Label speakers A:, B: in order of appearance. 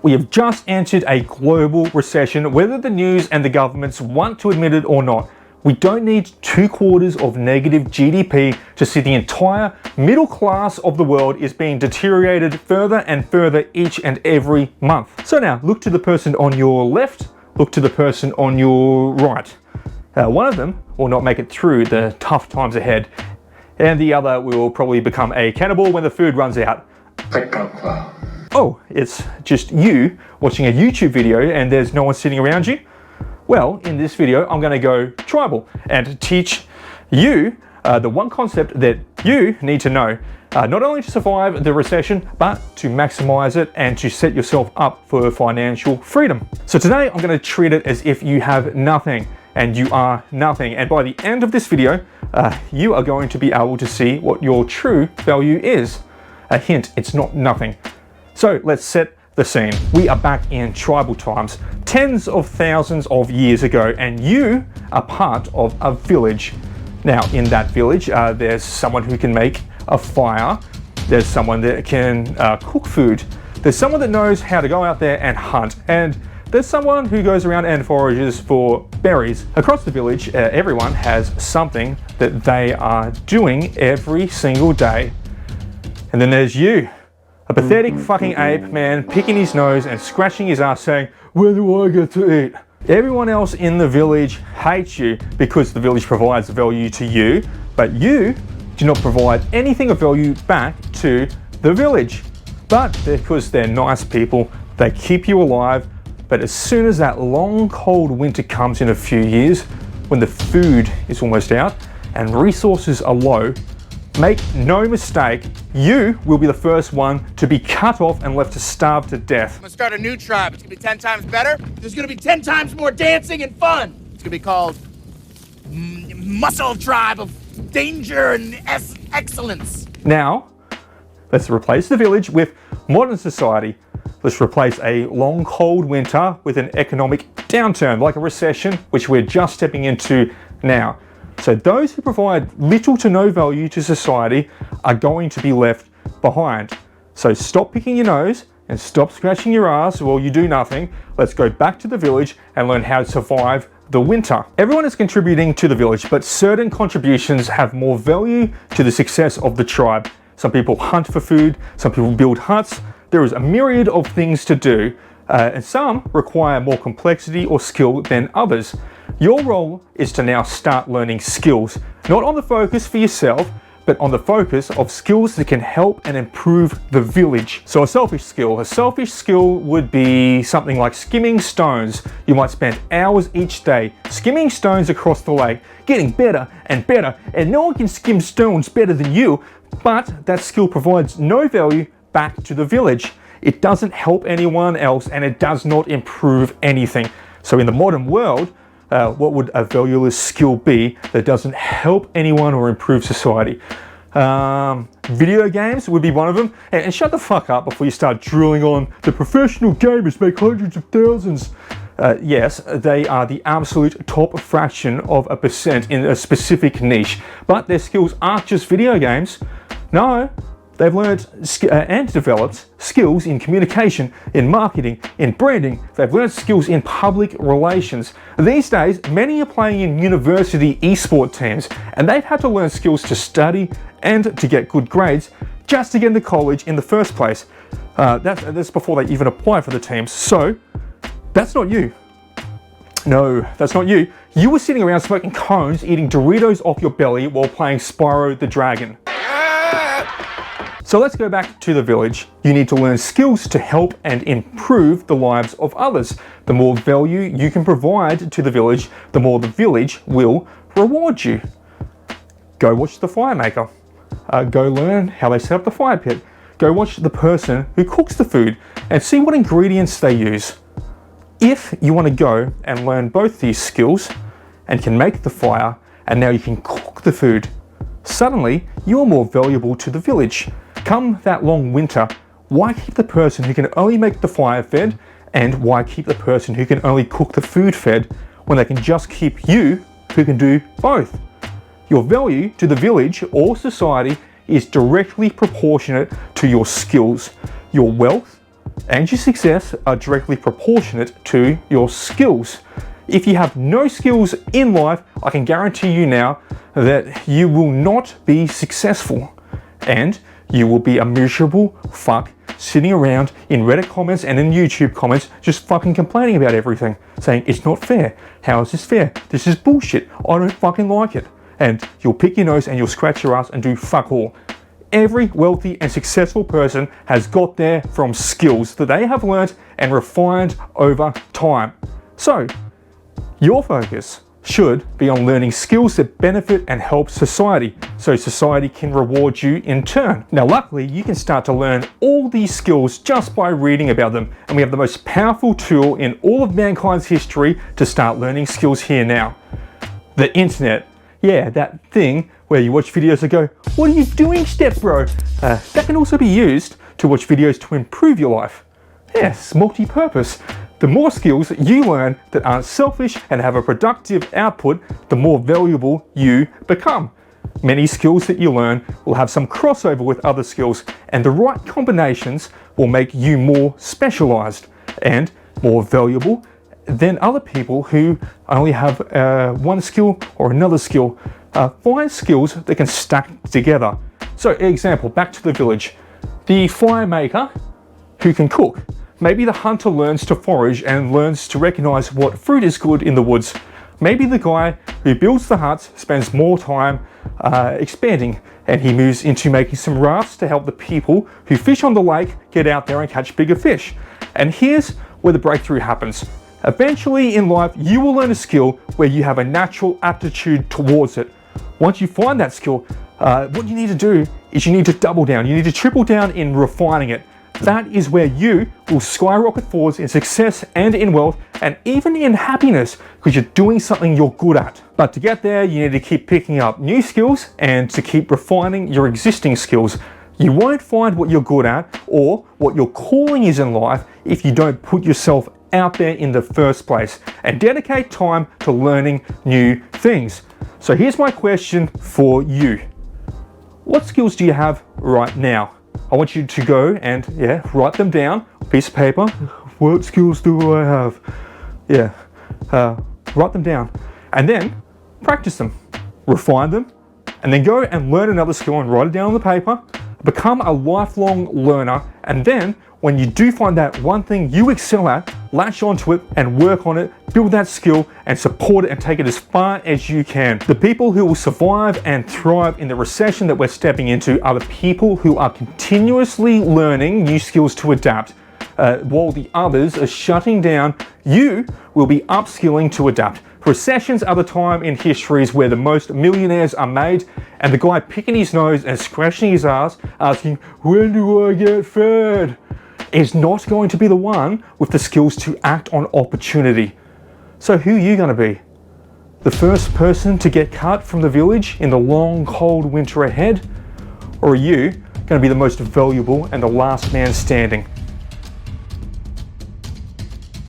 A: We have just entered a global recession, whether the news and the governments want to admit it or not. We don't need 2 quarters of negative GDP to see the entire middle class of the world is being deteriorated further and further each and every month. So now, look to the person on your left, look to the person on your right. One of them will not make it through the tough times ahead, and the other will probably become a cannibal when the food runs out. Oh, it's just you watching a YouTube video and there's no one sitting around you? Well, in this video, I'm gonna go tribal and teach you the one concept that you need to know, not only to survive the recession, but to maximize it and to set yourself up for financial freedom. So today, I'm gonna treat it as if you have nothing and you are nothing. And by the end of this video, you are going to be able to see what your true value is. A hint, it's not nothing. So let's set the scene. We are back in tribal times, tens of thousands of years ago, and you are part of a village. Now, in that village, there's someone who can make a fire, there's someone that can cook food, there's someone that knows how to go out there and hunt, and there's someone who goes around and forages for berries. Across the village, everyone has something that they are doing every single day. And then there's you. A pathetic fucking ape man picking his nose and scratching his ass saying, "When do I get to eat?" Everyone else in the village hates you because the village provides value to you, but you do not provide anything of value back to the village. But because they're nice people, they keep you alive. But as soon as that long cold winter comes in a few years, when the food is almost out and resources are low, make no mistake, you will be the first one to be cut off and left to starve to death.
B: I'm gonna start a new tribe. It's gonna be 10 times better. There's gonna be 10 times more dancing and fun. It's gonna be called Muscle Tribe of Danger and Excellence.
A: Now, let's replace the village with modern society. Let's replace a long cold winter with an economic downturn, like a recession, which we're just stepping into now. So those who provide little to no value to society are going to be left behind. So stop picking your nose and stop scratching your ass while you do nothing. Let's go back to the village and learn how to survive the winter. Everyone is contributing to the village, but certain contributions have more value to the success of the tribe. Some people hunt for food, some people build huts. There is a myriad of things to do, and some require more complexity or skill than others. Your role is to now start learning skills, not on the focus for yourself, but on the focus of skills that can help and improve the village. So a selfish skill would be something like skimming stones. You might spend hours each day skimming stones across the lake, getting better and better, and no one can skim stones better than you, but that skill provides no value back to the village. It doesn't help anyone else and it does not improve anything. So in the modern world, what would a valueless skill be that doesn't help anyone or improve society? Video games would be one of them. And shut the fuck up before you start drilling on the professional gamers make hundreds of thousands. Yes, they are the absolute top fraction of a percent in a specific niche, but their skills aren't just video games. No, they've learned and developed skills in communication, in marketing, in branding. They've learned skills in public relations. These days, many are playing in university esport teams, and they've had to learn skills to study and to get good grades just to get into college in the first place. That's before they even apply for the teams. So, that's not you. No, that's not you. You were sitting around smoking cones, eating Doritos off your belly while playing Spyro the Dragon. So let's go back to the village. You need to learn skills to help and improve the lives of others. The more value you can provide to the village, the more the village will reward you. Go watch the fire maker. Go learn how they set up the fire pit. Go watch the person who cooks the food and see what ingredients they use. If you want to go and learn both these skills and can make the fire and now you can cook the food, suddenly you are more valuable to the village. Come that long winter, why keep the person who can only make the fire fed, and why keep the person who can only cook the food fed when they can just keep you who can do both? Your value to the village or society is directly proportionate to your skills. Your wealth and your success are directly proportionate to your skills. If you have no skills in life, I can guarantee you now that you will not be successful, and you will be a miserable fuck sitting around in Reddit comments and in YouTube comments just fucking complaining about everything, saying it's not fair. How is this fair? This is bullshit. I don't fucking like it. And you'll pick your nose and you'll scratch your ass and do fuck all. Every wealthy and successful person has got there from skills that they have learnt and refined over time. So, your focus should be on learning skills that benefit and help society, so society can reward you in turn. Now, luckily, you can start to learn all these skills just by reading about them, and we have the most powerful tool in all of mankind's history to start learning skills here now. The internet. Yeah, that thing where you watch videos and go, "What are you doing, step bro?" That can also be used to watch videos to improve your life. Yes, multi-purpose. The more skills you learn that aren't selfish and have a productive output, the more valuable you become. Many skills that you learn will have some crossover with other skills, and the right combinations will make you more specialized and more valuable than other people who only have one skill or another skill. Find skills that can stack together. So, example, back to the village. The fire maker who can cook. Maybe the hunter learns to forage and learns to recognize what fruit is good in the woods. Maybe the guy who builds the huts spends more time expanding, and he moves into making some rafts to help the people who fish on the lake get out there and catch bigger fish. And here's where the breakthrough happens. Eventually in life, you will learn a skill where you have a natural aptitude towards it. Once you find that skill, what you need to do is you need to double down. You need to triple down in refining it. That is where you will skyrocket forwards in success and in wealth and even in happiness, because you're doing something you're good at. But to get there, you need to keep picking up new skills and to keep refining your existing skills. You won't find what you're good at or what your calling is in life if you don't put yourself out there in the first place and dedicate time to learning new things. So here's my question for you. What skills do you have right now? I want you to go and write them down, piece of paper. What skills do I have? Write them down and then practice them, refine them, and then go and learn another skill and write it down on the paper. Become a lifelong learner, and then when you do find that one thing you excel at, latch onto it and work on it, build that skill and support it and take it as far as you can. The people who will survive and thrive in the recession that we're stepping into are the people who are continuously learning new skills to adapt. While the others are shutting down, you will be upskilling to adapt. Recessions are the time in histories where the most millionaires are made, and the guy picking his nose and scratching his ass asking, "When do I get fed?" is not going to be the one with the skills to act on opportunity. So who are you going to be? The first person to get cut from the village in the long cold winter ahead? Or are you going to be the most valuable and the last man standing?